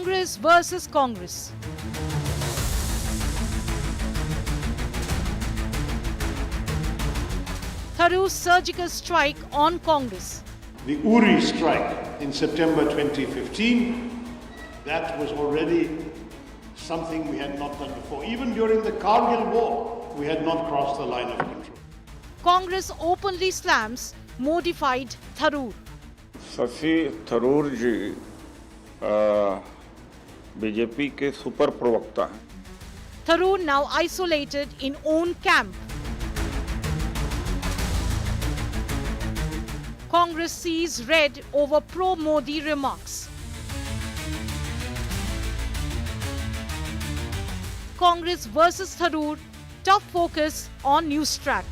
Congress versus Congress. Tharoor's surgical strike on Congress. The Uri strike in September 2015, that was already something we had not done before. Even during the Kargil war, we had not crossed the line of control. Congress openly slams modified Tharoor. Shashi Tharoor ji BJP के super प्रवक्ता हैं. Tharoor now isolated in own camp. Congress sees red over pro-Modi remarks. Congress versus Tharoor, tough focus on NewsTrack.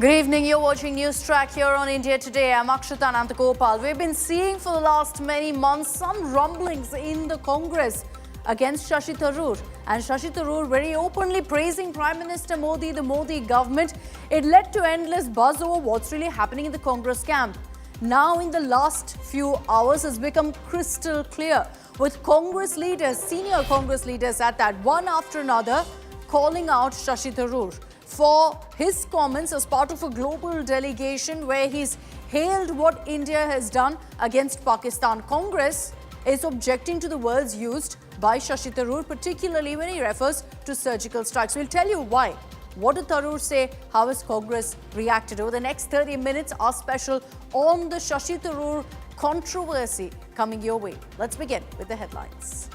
Good evening, you're watching NewsTrack here on India Today. I'm Akshita and Nandagopal. We've been seeing for the last many months some rumblings in the Congress against Shashi Tharoor. And Shashi Tharoor very openly praising Prime Minister Modi, the Modi government. It led to endless buzz over what's really happening in the Congress camp. Now in the last few hours has become crystal clear, with Congress leaders, senior Congress leaders at that, one after another, calling out Shashi Tharoor for his comments as part of a global delegation where he's hailed what India has done against Pakistan. Congress is objecting to the words used by Shashi Tharoor, particularly when he refers to surgical strikes. We'll tell you why. What did Tharoor say? How has Congress reacted? Over the next 30 minutes, our special on the Shashi Tharoor controversy coming your way. Let's begin with the headlines.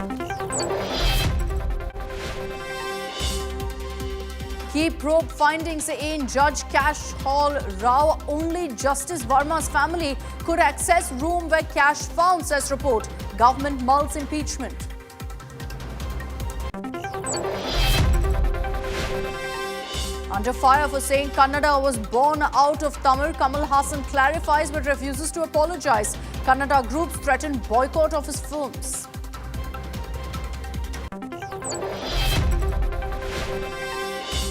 Key probe findings in Judge Cash Hall Rao. Only Justice Verma's family could access room where cash found, says report. Government mulls impeachment. Under fire for saying Kannada was born out of Tamil, Kamal Hassan clarifies but refuses to apologize. Kannada groups threaten boycott of his films.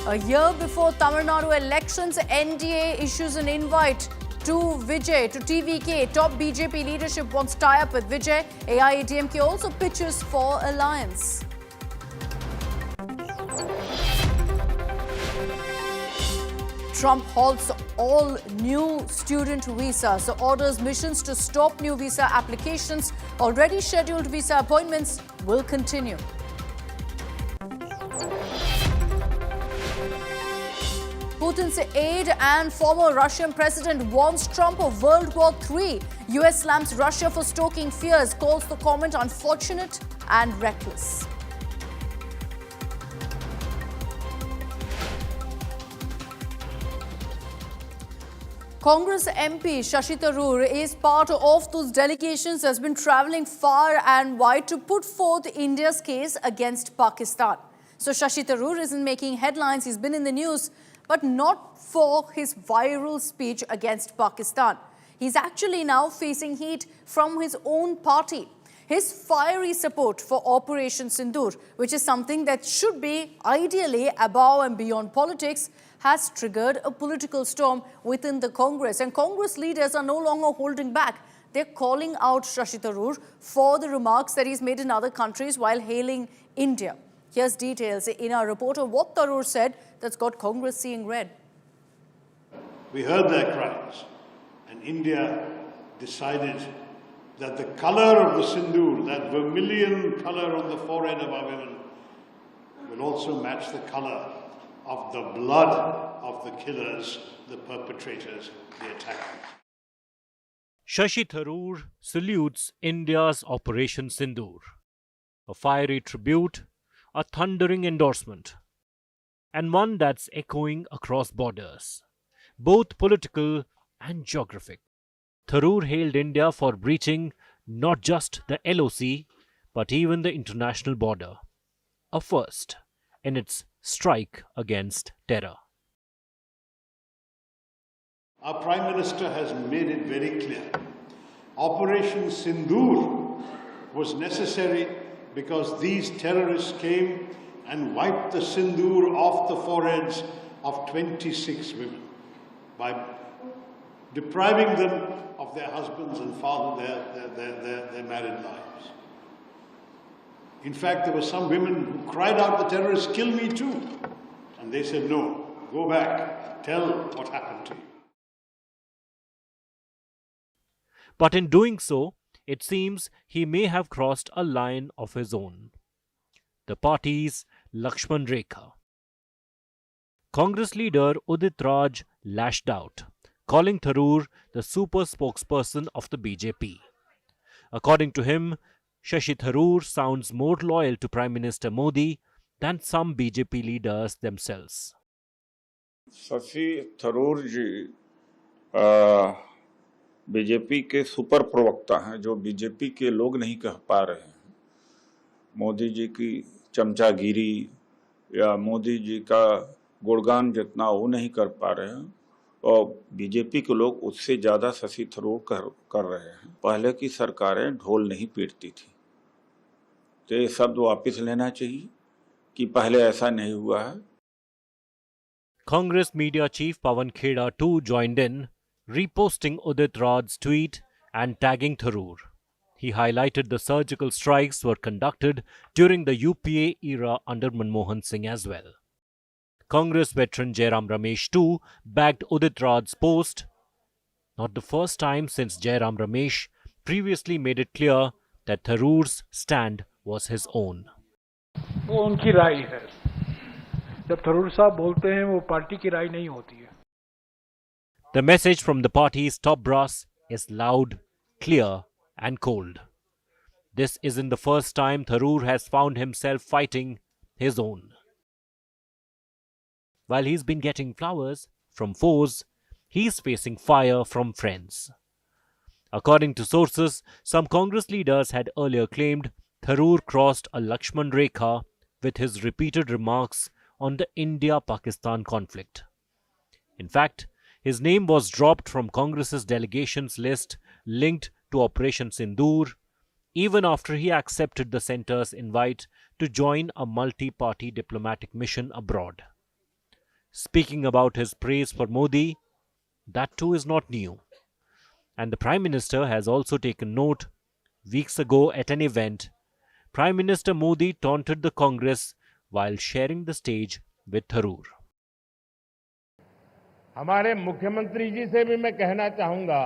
A year before Tamil Nadu elections, NDA issues an invite to Vijay, to TVK. Top BJP leadership wants tie-up with Vijay. AIADMK also pitches for alliance. Trump halts all new student visas. So orders missions to stop new visa applications. Already scheduled visa appointments will continue. Putin's aide and former Russian president warns Trump of World War III. US slams Russia for stoking fears, calls the comment unfortunate and reckless. Congress MP Shashi Tharoor is part of those delegations that has been travelling far and wide to put forth India's case against Pakistan. So Shashi Tharoor isn't making headlines, he's been in the news, but not for his viral speech against Pakistan. He's actually now facing heat from his own party. His fiery support for Operation Sindoor, which is something that should be ideally above and beyond politics, has triggered a political storm within the Congress. And Congress leaders are no longer holding back. They're calling out Shashi Tharoor for the remarks that he's made in other countries while hailing India. Here's details in our report of what Tharoor said that's got Congress seeing red. We heard their cries, and India decided that the color of the sindoor, that vermilion color on the forehead of our women, will also match the color of the blood of the killers, the perpetrators, the attackers. Shashi Tharoor salutes India's Operation Sindoor, a fiery tribute, a thundering endorsement, and one that's echoing across borders, both political and geographic. Tharoor hailed India for breaching not just the LOC, but even the international border, a first in its strike against terror. Our Prime Minister has made it very clear. Operation Sindoor was necessary because these terrorists came and wiped the sindoor off the foreheads of 26 women by depriving them of of their husbands and father their married lives. In fact, there were some women who cried out, "The terrorists, kill me too." And they said, "No, go back, tell what happened to you." But in doing so, it seems he may have crossed a line of his own. The party's Lakshman Rekha. Congress leader Udit Raj lashed out, calling Tharoor the super spokesperson of the BJP. According to him, Shashi Tharoor sounds more loyal to Prime Minister Modi than some BJP leaders themselves. Shashi Tharoor ji BJP के super प्रवक्ता हैं, जो BJP के लोग नहीं कह पा रहे हैं। मोदी जी की चमचागिरी या मोदी जी का गुणगान जितना वो नहीं कर पा रहे हैं, और बीजेपी के लोग उससे ज़्यादा शशि थरूर कर रहे हैं। पहले की सरकारें ढोल नहीं पीटती थी, तो ये शब्द वापस लेना चाहिए कि पहले ऐसा नहीं हुआ है। Congress media chief Pawan Kheda too joined in, reposting Udit Raj's tweet and tagging Tharoor. He highlighted the surgical strikes were conducted during the UPA era under Manmohan Singh as well. Congress veteran Jairam Ramesh too backed Udit Raj's post. Not the first time since Jairam Ramesh previously made it clear that Tharoor's stand was his own. वो उनकी राय है। जब थरूर साहब बोलते हैं वो party की राय नहीं होती है। The message from the party's top brass is loud, clear and cold. This isn't the first time Tharoor has found himself fighting his own. While he's been getting flowers from foes, he's facing fire from friends. According to sources, some Congress leaders had earlier claimed Tharoor crossed a Lakshman Rekha with his repeated remarks on the India-Pakistan conflict. In fact, his name was dropped from Congress's delegations list linked to Operation Sindoor, even after he accepted the centre's invite to join a multi-party diplomatic mission abroad. Speaking about his praise for Modi, that too is not new. And the Prime Minister has also taken note. Weeks ago at an event, Prime Minister Modi taunted the Congress while sharing the stage with Tharoor. हमारे मुख्यमंत्री जी से भी मैं कहना चाहूंगा,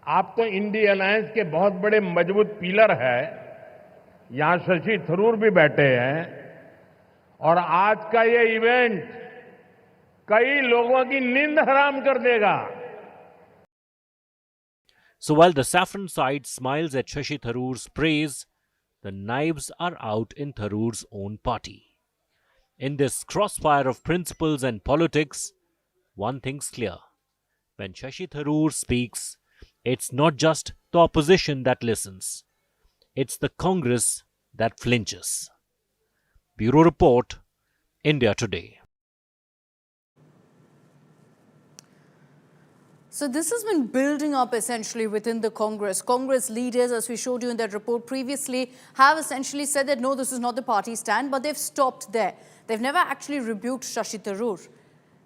आप तो India alliance के बहुत बड़े मजबूत पिलर है। यहां शशि थरूर भी बैठे हैं, और आज का ये इवेंट कई लोगों की नींद हराम कर देगा। So while the saffron side smiles at Shashi Tharoor's praise, the knives are out in Tharoor's own party. In this crossfire of principles and politics, one thing's clear. When Shashi Tharoor speaks, it's not just the opposition that listens. It's the Congress that flinches. Bureau Report, India Today. So this has been building up essentially within the Congress. Congress leaders, as we showed you in that report previously, have essentially said that no, this is not the party stand, but they've stopped there. They've never actually rebuked Shashi Tharoor.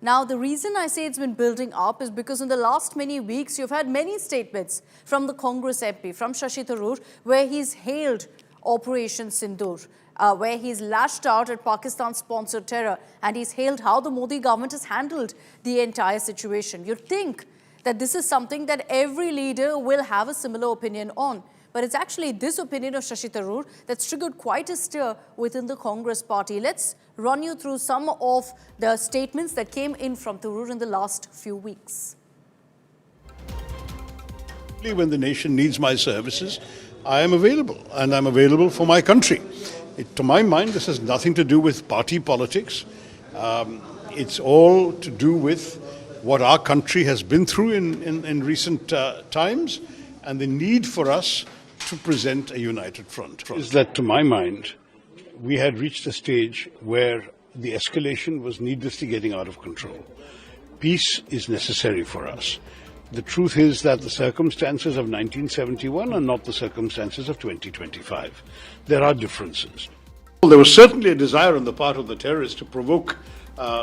Now, the reason I say it's been building up is because in the last many weeks, you've had many statements from the Congress MP, from Shashi Tharoor, where he's hailed Operation Sindoor, where he's lashed out at Pakistan-sponsored terror, and he's hailed how the Modi government has handled the entire situation. You'd think that this is something that every leader will have a similar opinion on. But it's actually this opinion of Shashi Tharoor that's triggered quite a stir within the Congress party. Let's run you through some of the statements that came in from Tharoor in the last few weeks. When the nation needs my services, I am available, and I'm available for my country. To my mind, this has nothing to do with party politics. It's all to do with what our country has been through in recent times, and the need for us to present a united front. Is that, to my mind, we had reached a stage where the escalation was needlessly getting out of control. Peace is necessary for us. The truth is that the circumstances of 1971 are not the circumstances of 2025. There are differences. There was certainly a desire on the part of the terrorists to provoke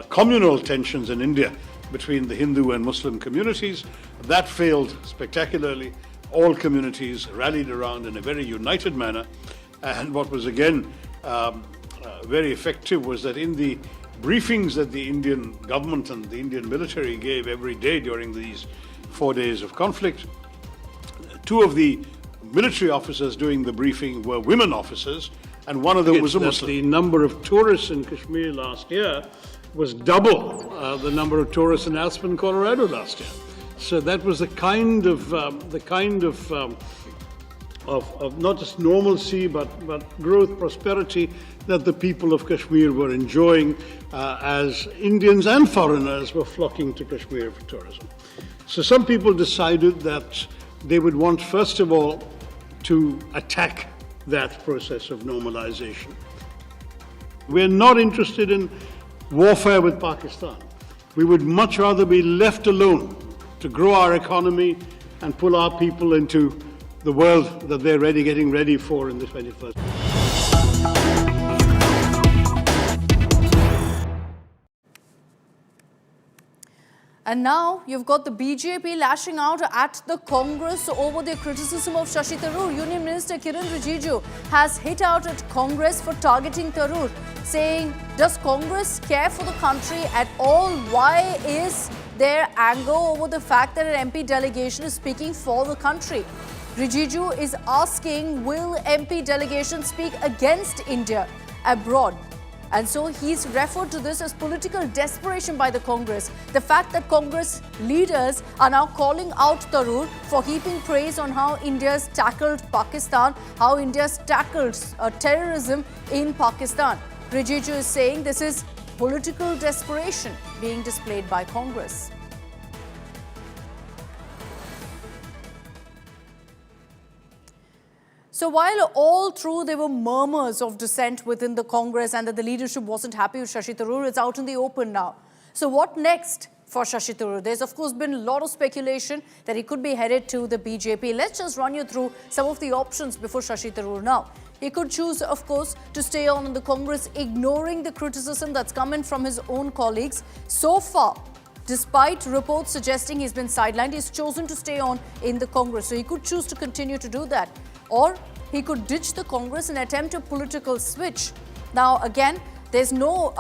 communal tensions in India between the Hindu and Muslim communities. That failed spectacularly. All communities rallied around in a very united manner. And what was again very effective was that in the briefings that the Indian government and the Indian military gave every day during these 4 days of conflict, two of the military officers doing the briefing were women officers, and one of them was a Muslim. The number of tourists in Kashmir last year was double the number of tourists in Aspen, Colorado last year. So that was the kind of not just normalcy, but growth, prosperity that the people of Kashmir were enjoying as Indians and foreigners were flocking to Kashmir for tourism. So some people decided that they would want, first of all, to attack that process of normalization. We're not interested in warfare with Pakistan. We would much rather be left alone to grow our economy and pull our people into the world that they're getting ready for in the 21st. And now you've got the BJP lashing out at the Congress over their criticism of Shashi Tharoor. Union Minister Kiran Rijiju has hit out at Congress for targeting Tharoor, saying, does Congress care for the country at all? Why is there anger over the fact that an MP delegation is speaking for the country? Rijiju is asking, will MP delegation speak against India abroad? And so he's referred to this as political desperation by the Congress. The fact that Congress leaders are now calling out Tharoor for heaping praise on how India's tackled Pakistan, how India's tackled terrorism in Pakistan. Rijiju is saying this is political desperation being displayed by Congress. So while all through there were murmurs of dissent within the Congress and that the leadership wasn't happy with Shashi Tharoor, it's out in the open now. So what next for Shashi Tharoor? There's of course been a lot of speculation that he could be headed to the BJP. Let's just run you through some of the options before Shashi Tharoor now. He could choose, of course, to stay on in the Congress, ignoring the criticism that's come in from his own colleagues. So far, despite reports suggesting he's been sidelined, he's chosen to stay on in the Congress. So he could choose to continue to do that. Or he could ditch the Congress and attempt a political switch. Now, again, there's no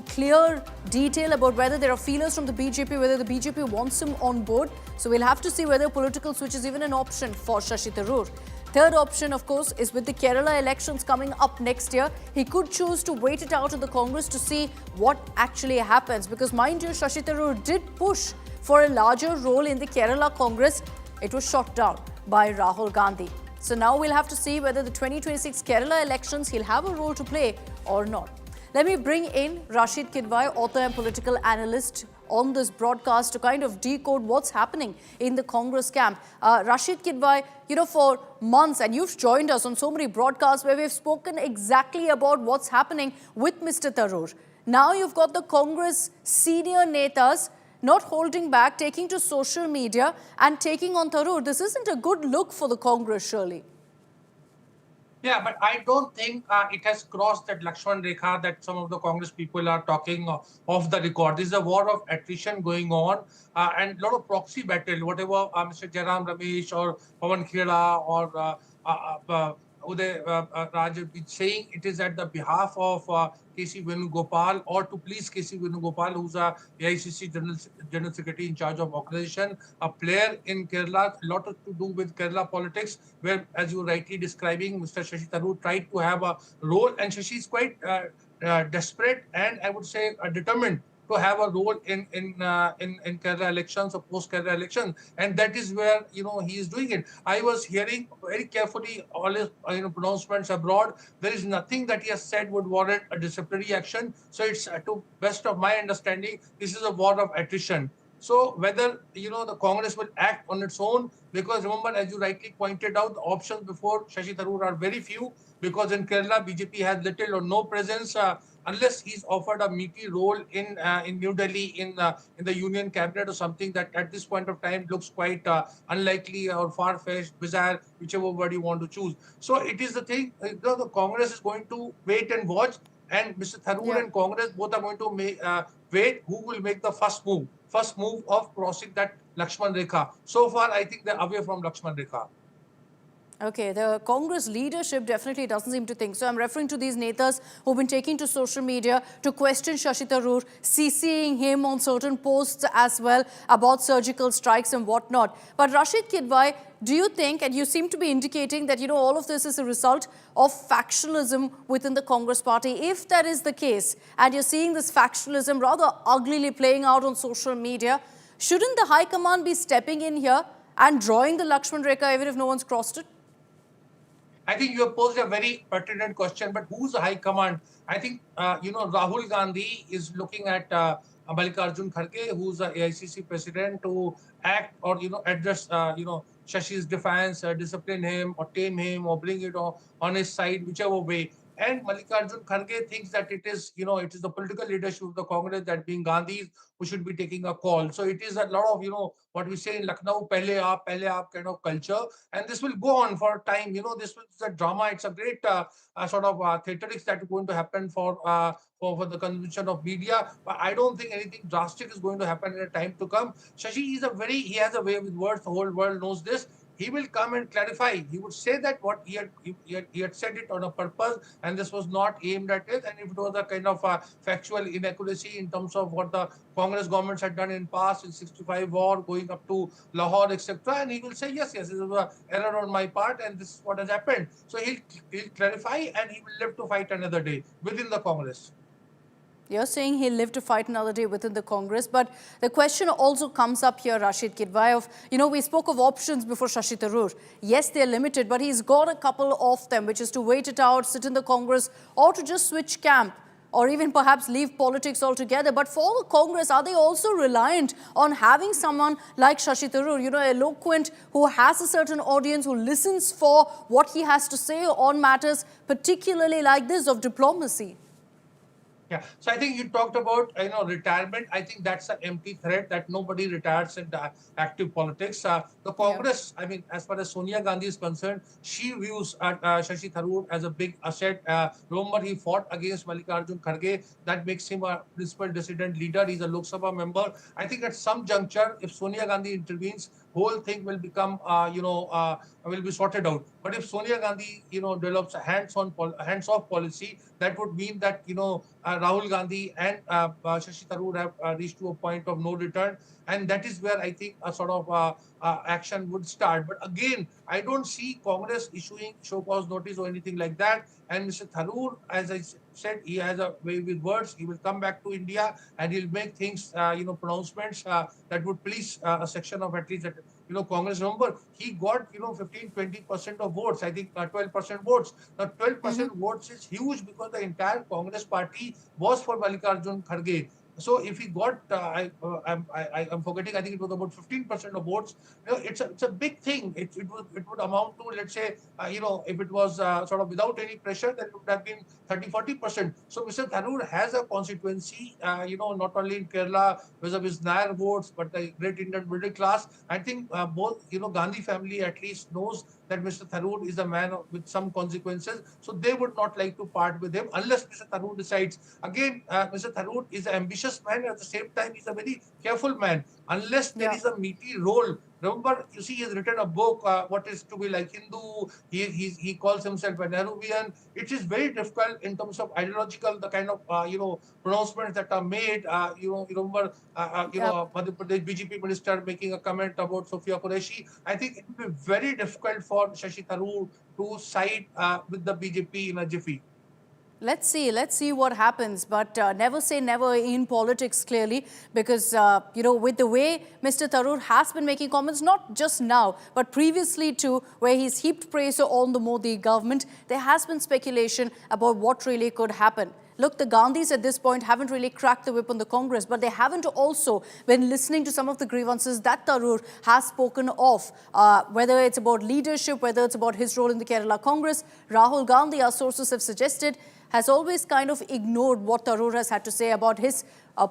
clear detail about whether there are feelers from the BJP, whether the BJP wants him on board. So we'll have to see whether a political switch is even an option for Shashi Tharoor. Third option, of course, is with the Kerala elections coming up next year. He could choose to wait it out in the Congress to see what actually happens. Because mind you, Shashi Tharoor did push for a larger role in the Kerala Congress. It was shot down by Rahul Gandhi. So now we'll have to see whether the 2026 Kerala elections he'll have a role to play or not. Let me bring in Rashid Kidwai, author and political analyst, on this broadcast to kind of decode what's happening in the Congress camp. Rashid Kidwai, for months, and you've joined us on so many broadcasts where we've spoken exactly about what's happening with Mr. Tharoor. Now you've got the Congress senior netas not holding back, taking to social media and taking on Tharoor. This isn't a good look for the Congress, surely. Yeah, but I don't think it has crossed that Lakshman Rekha that some of the Congress people are talking off the record. There's a war of attrition going on and a lot of proxy battle, whatever Mr. Jairam Ramesh or Pawan Khera or Uday Raj have been saying, it is at the behalf of KC Venugopal or to please KC Venugopal, who's a AICC General Secretary in charge of organization, a player in Kerala, a lot to do with Kerala politics, where, as you were rightly describing, Mr. Shashi Tharoor tried to have a role, and Shashi is quite desperate and I would say determined to have a role in Kerala elections or post-Kerala elections, and that is where he is doing it. I was hearing very carefully all his pronouncements abroad. There is nothing that he has said would warrant a disciplinary action. So it's to best of my understanding, this is a war of attrition. So whether the Congress will act on its own, because remember, as you rightly pointed out, the options before Shashi Tharoor are very few, because in Kerala BJP has little or no presence unless he's offered a meaty role in New Delhi in the union cabinet or something that at this point of time looks quite unlikely or far-fetched, bizarre, whichever word you want to choose. So it is the thing, the Congress is going to wait and watch. And Mr. Tharoor Yeah. and Congress both are going to wait who will make the first move of crossing that Lakshman Rekha. So far, I think they're away from Lakshman Rekha. Okay, the Congress leadership definitely doesn't seem to think so. I'm referring to these netas who've been taking to social media to question Shashi Tharoor, CCing him on certain posts as well about surgical strikes and whatnot. But Rashid Kidwai, do you think, and you seem to be indicating that, you know, all of this is a result of factionalism within the Congress party? If that is the case, and you're seeing this factionalism rather uglily playing out on social media, shouldn't the High Command be stepping in here and drawing the Lakshman Rekha even if no one's crossed it? I think you have posed a very pertinent question, but who's the high command? I think, Rahul Gandhi is looking at Mallikarjun Kharge, who's the AICC president, to act or, address, Shashi's defense, discipline him or tame him or bring it on his side, whichever way. And Mallikarjun Kharge thinks that it is the political leadership of the Congress, that being Gandhi's, who should be taking a call. So it is a lot of, what we say in Lucknow, pehle aap kind of culture. And this will go on for time. This is a drama. It's a great sort of theatrics that is going to happen for the consumption of media. But I don't think anything drastic is going to happen in a time to come. Shashi he has a way with words. The whole world knows this. He will come and clarify. He would say that what he had said it on a purpose, and this was not aimed at it. And if it was a kind of factual inaccuracy in terms of what the Congress governments had done in past in 65 war, going up to Lahore, etc., and he will say yes, it was an error on my part, and this is what has happened. So he'll clarify, and he will live to fight another day within the Congress. You're saying he'll live to fight another day within the Congress. But the question also comes up here, Rashid Kidwai, of, we spoke of options before Shashi Tharoor. Yes, they're limited, but he's got a couple of them, which is to wait it out, sit in the Congress, or to just switch camp, or even perhaps leave politics altogether. But for the Congress, are they also reliant on having someone like Shashi Tharoor, eloquent, who has a certain audience, who listens for what he has to say on matters, particularly like this, of diplomacy? Yeah, so I think you talked about retirement. I think that's an empty threat, that nobody retires in active politics. The Congress, I mean, as far as Sonia Gandhi is concerned, she views Shashi Tharoor as a big asset. Remember, he fought against Mallikarjun Kharge. That makes him a principal dissident leader. He's a Lok Sabha member. I think at some juncture, if Sonia Gandhi intervenes, whole thing will become, will be sorted out. But if Sonia Gandhi, develops a hands-off policy, that would mean that, Rahul Gandhi and Shashi Tharoor have reached to a point of no return. And that is where I think a sort of action would start. But again, I don't see Congress issuing show cause notice or anything like that. And Mr. Tharoor, as I said, he has a way with words. He will come back to India and he'll make things, pronouncements that would please a section of at least that, Congress. Remember, he got, 15-20% of votes. I think 12% votes. Now, 12% votes is huge because the entire Congress party was for Mallikarjun Kharge. So if he got, I'm forgetting, I think it was about 15% of votes. It's a big thing. It would amount to, let's say, if it was sort of without any pressure, then it would have been 30-40%. So Mr. Tharoor has a constituency, not only in Kerala vis-a-vis Nair votes, but the great Indian middle class. I think both, Gandhi family at least knows that Mr. Tharoor is a man with some consequences. So they would not like to part with him unless Mr. Tharoor decides. Again, Mr. Tharoor is an ambitious man, and at the same time, he's a very careful man. Unless there is a meaty role. Remember, you see, he has written a book, What is to be like Hindu. He calls himself a Nehruvian. It is very difficult in terms of ideological, the kind of, pronouncements that are made. You remember, Madhya Pradesh BJP minister making a comment about Sophia Qureshi. I think it will be very difficult for Shashi Tharoor to side with the BJP in a jiffy. Let's see what happens. But never say never in politics, clearly, because, with the way Mr. Tharoor has been making comments, not just now, but previously too, where he's heaped praise on the Modi government, there has been speculation about what really could happen. Look, the Gandhis at this point haven't really cracked the whip on the Congress, but they haven't also been listening to some of the grievances that Tharoor has spoken of, whether it's about leadership, whether it's about his role in the Kerala Congress. Rahul Gandhi, our sources have suggested, has always kind of ignored what Tharoor has had to say about his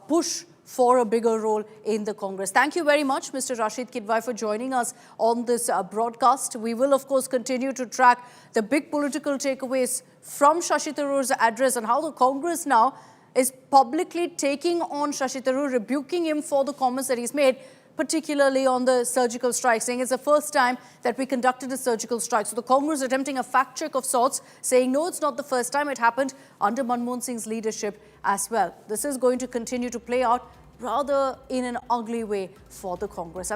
push for a bigger role in the Congress. Thank you very much, Mr. Rashid Kidwai, for joining us on this broadcast. We will, of course, continue to track the big political takeaways from Shashi Tharoor's address and how the Congress now is publicly taking on Shashi Tharoor, rebuking him for the comments that he's made, particularly on the surgical strike, saying it's the first time that we conducted a surgical strike. So the Congress attempting a fact check of sorts, saying no, it's not the first time. It happened under Manmohan Singh's leadership as well. This is going to continue to play out rather in an ugly way for the Congress.